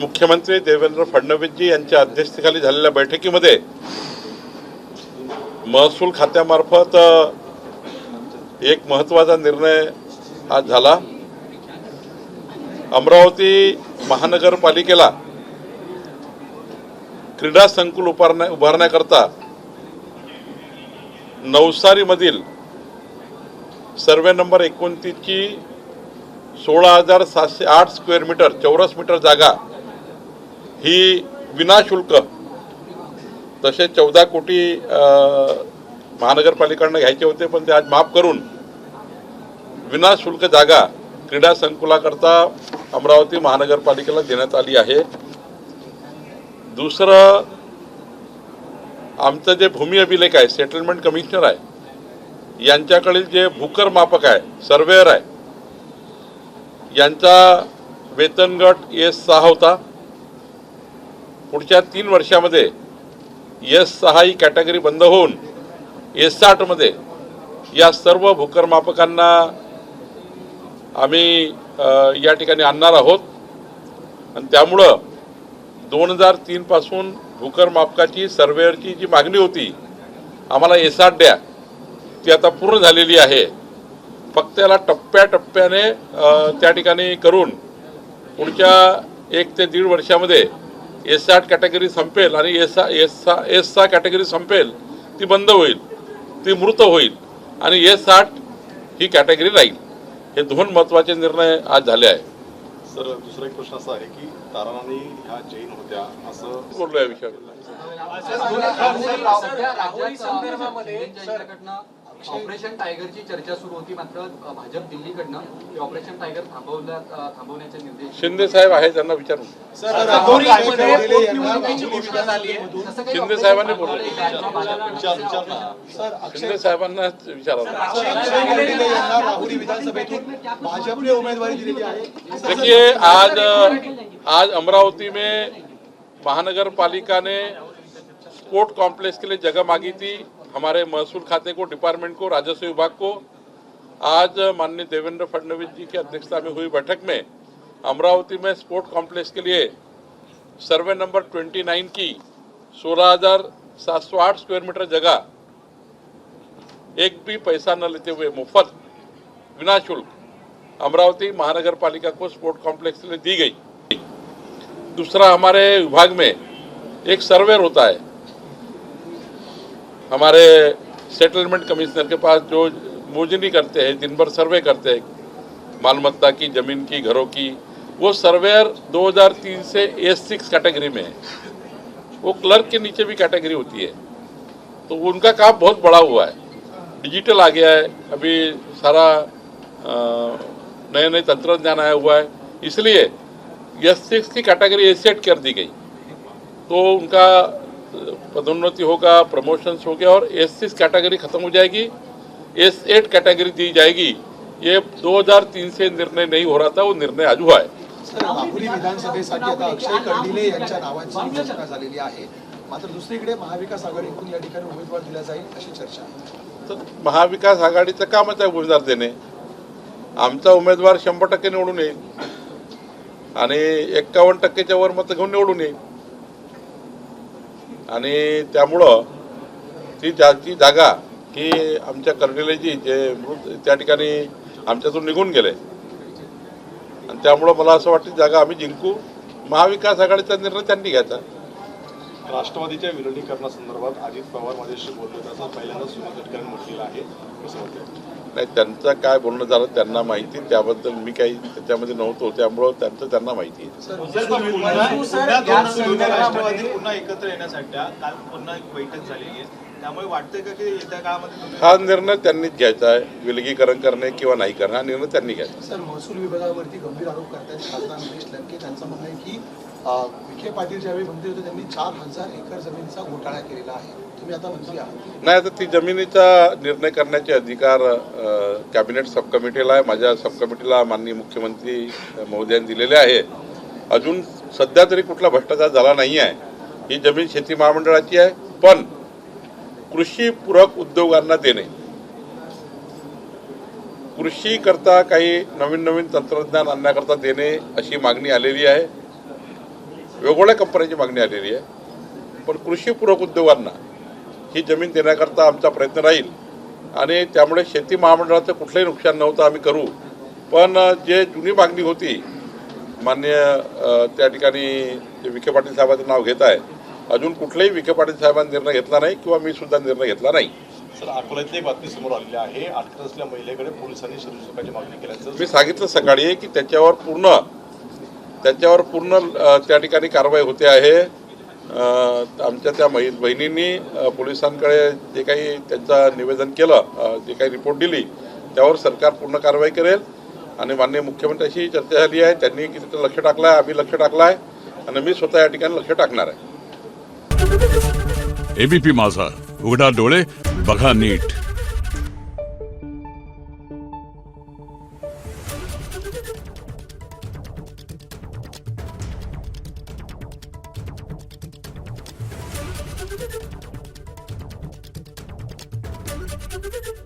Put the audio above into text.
मुख्यमंत्री देवेंद्र फडणवीसजी यांच्या अध्यक्षतेखाली झालेल्या बैठकीमध्ये महसूल खात्यामार्फत एक महत्त्वाचा निर्णय आज झाला। अमरावती महानगरपालिकेला क्रीडा संकुल उभारण्याकरता नवसारीमधील सर्वे नंबर 29 ची 16,708 स्क्वेअर मीटर चौरस मीटर जागा ही विनाशुल्क, तसे 14 कोटी महानगरपालिकांना घ्यायचे होते, पण ते आज माफ करून विनाशुल्क जागा क्रीडा संकुलाकरता अमरावती महानगरपालिकेला देण्यात आली आहे। दुसरं, आमचं जे भूमी अभिलेख आहे, सेटलमेंट कमिशनर आहे, यांच्याकडील जे भूकर मापक आहे, सर्वेअर आहे, यांचा वेतन गट S6 होता। पुढच्या 3 वर्षामध्ये S6 ही कॅटेगरी बंद होऊन S8 मध्ये या सर्व भूकर मापकांना आम्ही या ठिकाणी आणणार आहोत। आणि त्यामुळं 2003 पासून भूकर मापकाची सर्वेअरची जी मागणी होती, आम्हाला S8 द्या, ती आता पूर्ण झालेली आहे। फक्त याला टप्प्याटप्प्याने त्या ठिकाणी करून पुढच्या 1 ते 1.5 वर्षामध्ये S8 कॅटेगरी संपेल आणि S6 कॅटेगरी संपेल, ती बंद होईल, ती मृत होईल आणि S8 ही कॅटेगरी राहील। हे 2 महत्त्वाचे निर्णय आज झाले आहे। सर, दुसरा एक प्रश्न असा आहे की ताराराणी ह्या जैन होत्या असं बोललो या विषयावर। ऑपरेशन टायगरची चर्चा सुरू होती, मात्र भाजप दिल्लीकडनं ऑपरेशन टायगर थांबवण्याचे निर्देश शिंदे साहेब आहे, त्यांना विचारून शिंदे साहेबांनी बोलले, शिंदे साहेबांना विचारा। देखिए, आज अमरावती में महानगर पालिका ने स्पोर्ट कॉम्प्लेक्स के लिए जगह मांगी थी, हमारे महसूल खाते को, डिपार्टमेंट को, राजस्व विभाग को। आज माननीय देवेंद्र फडणवीस जी की अध्यक्षता में हुई बैठक में अमरावती में स्पोर्ट कॉम्प्लेक्स के लिए सर्वे नंबर 29 की 16,708 स्क्वायर मीटर जगह एक भी पैसा न लेते हुए मुफ्त विनाशुल्क अमरावती महानगर पालिका को स्पोर्ट कॉम्प्लेक्स के लिए दी गई। दूसरा, हमारे विभाग में एक सर्वेयर होता है, हमारे सेटलमेंट कमिश्नर के पास, जो मोजनी करते हैं, दिन भर सर्वे करते हैं मालमत्ता की, ज़मीन की, घरों की। वो सर्वेयर 2003 से S6 कैटेगरी में है। वो क्लर्क के नीचे भी कैटेगरी होती है, तो उनका काम बहुत बड़ा हुआ है, डिजिटल आ गया है, अभी सारा नए नए तंत्रज्ञान आया हुआ है, इसलिए S6 की कैटेगरी S8 कर दी गई। तो उनका पदोन्नति होगा, प्रमोशंस हो गया और S6 कैटेगरी खत्म हो जाएगी, S8 कैटेगरी दी जाएगी। ये 2003 से निर्णय नहीं हो रहा था, वो निर्णय आज हुआ है। सर, राहुरी विधानसभेसाठी आता अक्षय कर्डिले यांच्या नावाची घोषणा झालेली आहे, मात्र दुसरीकडे महाविकास आघाडीकडून या ठिकाणी उमेदवार दिला जाईल अशी चर्चा आहे। तर महाविकास आघाडीचं कामच आहे उमेदवार देणे। आमचा उमेदवार 100% निवडून येईल आणि 51%च्या वर मतं घेऊन निवडून येईल आणि त्यामुळं ती जागा ही आमच्या कर्डिलेजी जे त्या ठिकाणी आमच्यातून निघून गेले आणि त्यामुळं मला असं वाटतं जागा आम्ही जिंकू। महाविकास आघाडीचा निर्णय त्यांनी घ्यायचा। राष्ट्रवादीच्या विलीनीकरणासंदर्भात अजित पवार माझ्याशी बोलले होते असं पहिल्यांदा सुनील तटकरेंनी म्हटलेलं आहे, कसं वाटतं? नाही, त्यांचं काय बोलणं झालं त्यांना माहिती, त्याबद्दल मी काही त्याच्यामध्ये नव्हतो, त्यामुळं त्यांना माहिती आहे। राष्ट्रवादी पुन्हा एकत्र येण्यासाठी काल पुन्हा एक बैठक झालेली आहे, त्यामुळे वाटतंय का की येत्या काळामध्ये हा निर्णय त्यांनीच घ्यायचा आहे, विलगीकरण करणे किंवा नाही करणे हा निर्णय त्यांनी घ्यायचा। सर, महसूल विभागावरती गंभीर आरोप करतात खासदार महेश लंके। त्यांचं म्हणणं आहे की विखे पाटील ज्यावेळी मंत्री होते त्यांनी 4,000 एकर जमिनीचा घोटाळा केलेला आहे, तुम्ही आता मंत्री आहात। नाही, आता ती जमिनीचा निर्णय करण्याचे अधिकार कॅबिनेट सब कमिटीला आहे, माझ्या सब कमिटीला माननीय मुख्यमंत्री महोदयांनी दिलेले आहे। अजून सध्या तरी कुठला भ्रष्टाचार झाला नाही आहे। ही जमीन शेती महामंडळाची आहे, पण कृषी पूरक उद्योगांना देणे, कृषी करता काही नवीन नवीन तंत्रज्ञान आणण्याकरता देणे अशी मागणी आलेली आहे। वेगवेगळ्या कंपन्यांची मागणी आलेली आहे. पण कृषीपूरक उद्योगांना ही जमीन देण्याकरता आमचा प्रयत्न राहील आणि त्यामुळे शेती महामंडळाचं कुठलंही नुकसान नव्हतं आम्ही करू. पण जे जुनी मागणी होती माननीय त्या ठिकाणी जे विखे पाटील साहेबांचं नाव घेत आहे, अजून कुठल्याही विखे पाटील साहेबांनी निर्णय घेतला नाही किंवा मी सुद्धा निर्णय घेतला नाही. सर, अकोल्यातली एक बातमी समोर आलेली आहे. अटक असलेल्या महिलेकडे पोलिसांनी शरीरसुखाची मागणी केल्याचं मी सांगितलं सकाळी की त्याच्यावर पूर्ण त्या ठिकाणी कारवाई होते आहे. आमच्या त्या बहिणींनी पोलिसांकडे जे काही त्यांचं निवेदन केलं, जे काही रिपोर्ट दिली, त्यावर सरकार पूर्ण कारवाई करेल. आणि माननीय मुख्यमंत्र्यांशी चर्चा झाली आहे, त्यांनी तिथं लक्ष टाकलं आहे, आम्ही लक्ष टाकलं आहे आणि मी स्वतः या ठिकाणी लक्ष टाकणार आहे. एबीपी माझा, उघडा डोळे बघा नीट. Thank you.